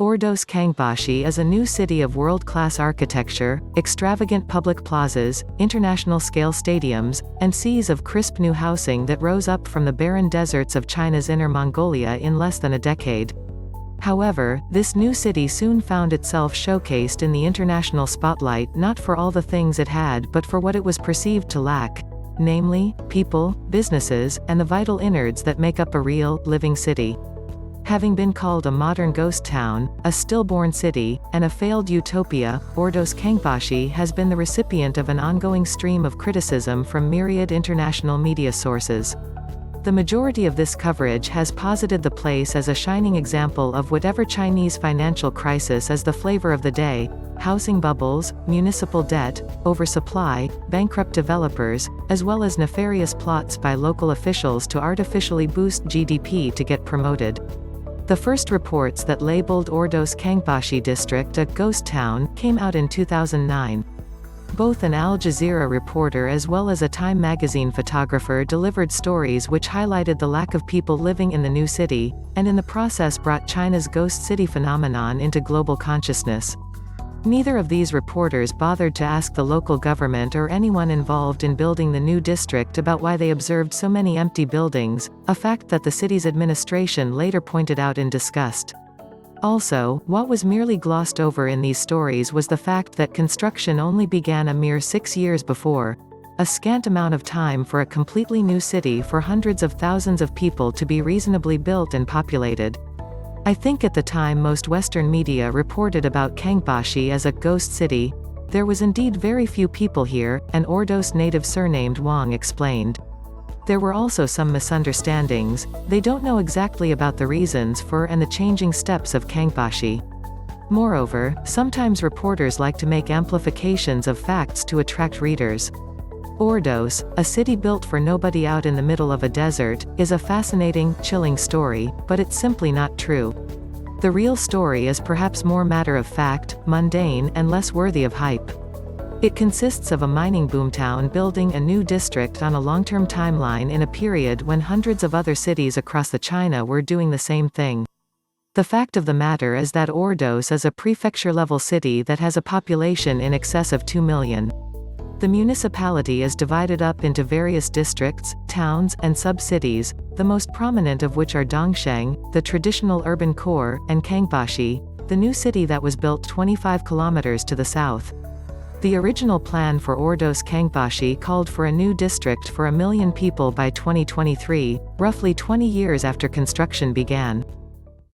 Ordos Kangbashi is a new city of world-class architecture, extravagant public plazas, international-scale stadiums, and seas of crisp new housing that rose up from the barren deserts of China's Inner Mongolia in less than a decade. However, this new city soon found itself showcased in the international spotlight not for all the things it had but for what it was perceived to lack, namely, people, businesses, and the vital innards that make up a real, living city. Having been called a modern ghost town, a stillborn city, and a failed utopia, Ordos Kangbashi has been the recipient of an ongoing stream of criticism from myriad international media sources. The majority of this coverage has posited the place as a shining example of whatever Chinese financial crisis is the flavor of the day: housing bubbles, municipal debt, oversupply, bankrupt developers, as well as nefarious plots by local officials to artificially boost GDP to get promoted. The first reports that labeled Ordos Kangbashi district a ghost town came out in 2009. Both an Al Jazeera reporter as well as a Time magazine photographer delivered stories which highlighted the lack of people living in the new city, and in the process brought China's ghost city phenomenon into global consciousness. Neither of these reporters bothered to ask the local government or anyone involved in building the new district about why they observed so many empty buildings, a fact that the city's administration later pointed out in disgust. Also, what was merely glossed over in these stories was the fact that construction only began a mere 6 years before, a scant amount of time for a completely new city for hundreds of thousands of people to be reasonably built and populated. I think at the time most Western media reported about Kangbashi as a ghost city. There was indeed very few people here, an Ordos native surnamed Wang explained. There were also some misunderstandings. They don't know exactly about the reasons for and the changing steps of Kangbashi. Moreover, sometimes reporters like to make amplifications of facts to attract readers. Ordos, a city built for nobody out in the middle of a desert, is a fascinating, chilling story, but it's simply not true. The real story is perhaps more matter-of-fact, mundane, and less worthy of hype. It consists of a mining boomtown building a new district on a long-term timeline in a period when hundreds of other cities across the China were doing the same thing. The fact of the matter is that Ordos is a prefecture-level city that has a population in excess of 2 million. The municipality is divided up into various districts, towns, and sub-cities, the most prominent of which are Dongsheng, the traditional urban core, and Kangbashi, the new city that was built 25 kilometers to the south. The original plan for Ordos Kangbashi called for a new district for 1 million people by 2023, roughly 20 years after construction began.